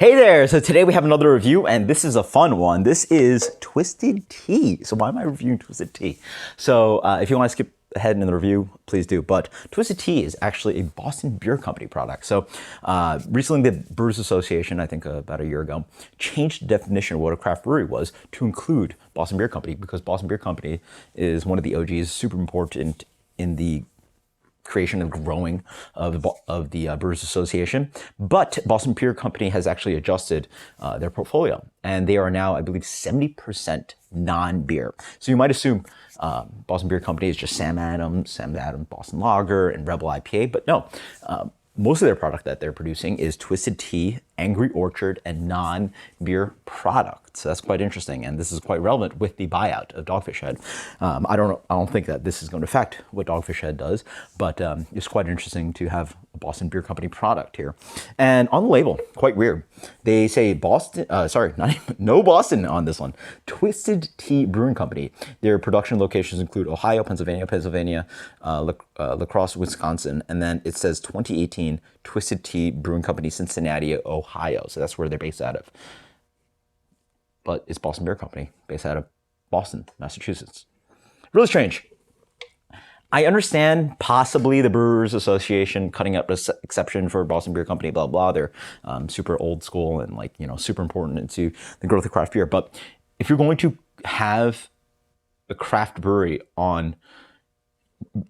Hey there! So today we have another review, and this is a fun one. This is Twisted Tea. So why am I reviewing Twisted Tea? So if you want to skip ahead in the review, please do. But Twisted Tea is actually a Boston Beer Company product. So recently the Brewers Association, I think about a year ago, changed the definition of what a craft brewery was to include Boston Beer Company, because Boston Beer Company is one of the OGs, super important in the creation and growing of the Brewers Association. But Boston Beer Company has actually adjusted their portfolio, and they are now, I believe, 70% non-beer. So you might assume Boston Beer Company is just Sam Adams, Boston Lager, and Rebel IPA, but no. Most of their product that they're producing is Twisted Tea, Angry Orchard, and non-beer products. So that's quite interesting, and this is quite relevant with the buyout of Dogfish Head. I don't think that this is going to affect what Dogfish Head does, but it's quite interesting to have a Boston Beer Company product here. And on the label, quite weird. They say Boston, no Boston on this one. Twisted Tea Brewing Company. Their production locations include Ohio, Pennsylvania, La Crosse, Wisconsin, and then it says 2018 Twisted Tea Brewing Company, Cincinnati, Ohio. So that's where they're based out of. But it's Boston Beer Company, based out of Boston, Massachusetts. Really strange. I understand possibly the Brewers Association cutting up an exception for Boston Beer Company, blah, blah. They're super old school and super important into the growth of craft beer. But if you're going to have a craft brewery on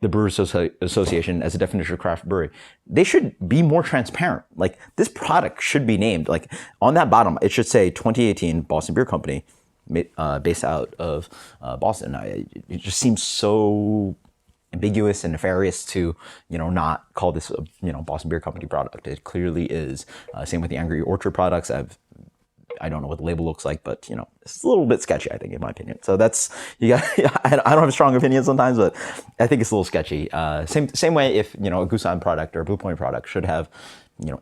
the Brewers Association as a definition of craft brewery, they should be more transparent. Like, this product should be named, like, on that bottom, it should say 2018 Boston Beer Company, based out of Boston. It just seems so ambiguous and nefarious to, not call this a, Boston Beer Company product. It clearly is. Same with the Angry Orchard products. I don't know what the label looks like, but it's a little bit sketchy, I think, in my opinion. So that's, I don't have a strong opinion sometimes, but I think it's a little sketcy. Same way if, a Goose Island product or a Blue Point product should have,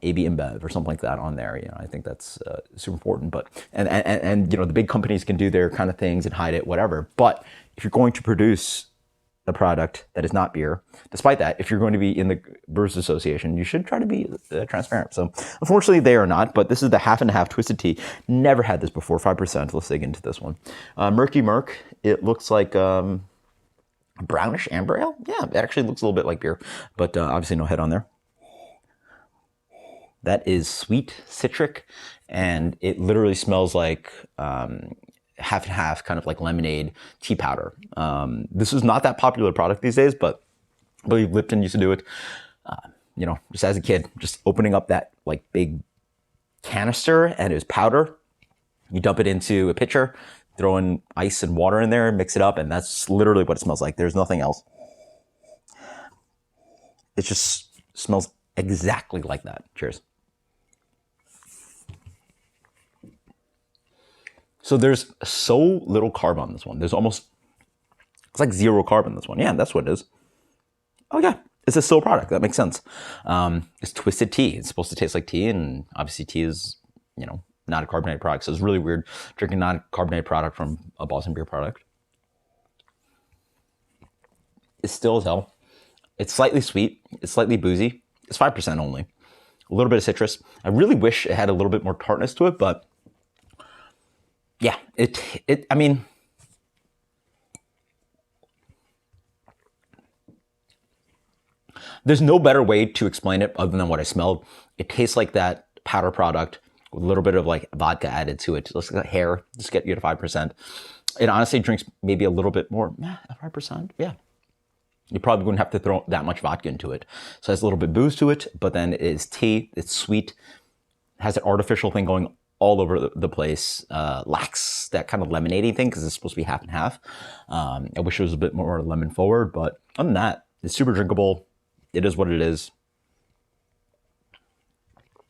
AB InBev or something like that on there. I think that's super important. But, and the big companies can do their kind of things and hide it, whatever. But if you're going to produce a product that is not beer, despite that, if you're going to be in the Brewers Association, you should try to be transparent. So unfortunately they are not, but this is the half and half Twisted Tea. Never had this before, 5%. Let's dig into this one. Murky Murk, it looks like brownish amber ale. Yeah, it actually looks a little bit like beer, but obviously no head on there. That is sweet citric, and it literally smells like half and half, kind of like lemonade tea powder. This is not that popular product these days, but I believe Lipton used to do it. Just as a kid, just opening up that like big canister and it was powder. You dump it into a pitcher, throw in ice and water in there, mix it up, and that's literally what it smells like. There's nothing else. It just smells exactly like that. Cheers. So there's so little carb on this one. It's like zero carb on this one. Yeah, that's what it is. Oh yeah, it's a still product. That makes sense. It's Twisted Tea. It's supposed to taste like tea, and obviously tea is, not a carbonated product. So it's really weird drinking non-carbonated product from a Boston Beer product. It's still as hell. It's slightly sweet. It's slightly boozy. It's 5% only. A little bit of citrus. I really wish it had a little bit more tartness to it, but yeah, I mean, there's no better way to explain it other than what I smelled. It tastes like that powder product with a little bit of like vodka added to it. It looks like hair, just get you to 5%. It honestly drinks maybe a little bit more, 5%, yeah. You probably wouldn't have to throw that much vodka into it. So it has a little bit of booze to it, but then it is tea, it's sweet, has an artificial thing going all over the place, lacks that kind of lemonade thing because it's supposed to be half and half. I wish it was a bit more lemon forward, but other than that, it's super drinkable. It is what it is.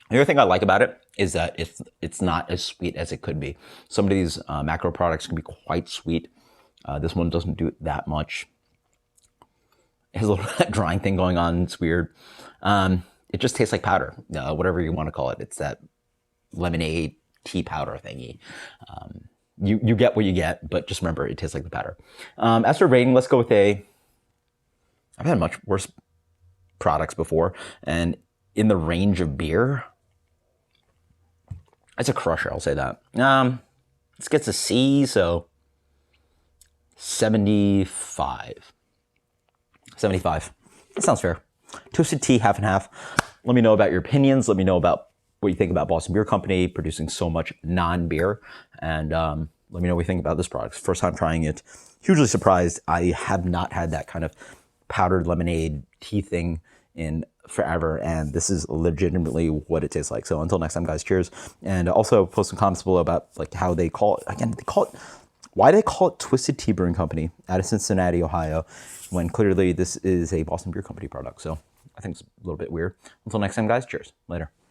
The other thing I like about it is that it's not as sweet as it could be. Some of these macro products can be quite sweet. This one doesn't do it that much. It has a little drying thing going on. It's weird. It just tastes like powder, whatever you want to call it. It's that lemonade tea powder thingy. You get what you get, but just remember, it tastes like the powder. As for rating, let's go with I've had much worse products before, and in the range of beer, It's a crusher, I'll say that. This gets a C, so 75. 75. That sounds fair. Twisted Tea, half and half. Let me know about your opinions. Let me know about what you think about Boston Beer Company producing so much non-beer. And let me know what you think about this product. First time trying it. Hugely surprised. I have not had that kind of powdered lemonade tea thing in forever, and this is legitimately what it tastes like. So until next time, guys, cheers. And also post some comments below about like how they call it. Again, why they call it Twisted Tea Brewing Company out of Cincinnati, Ohio, when clearly this is a Boston Beer Company product. So I think it's a little bit weird. Until next time, guys, cheers. Later.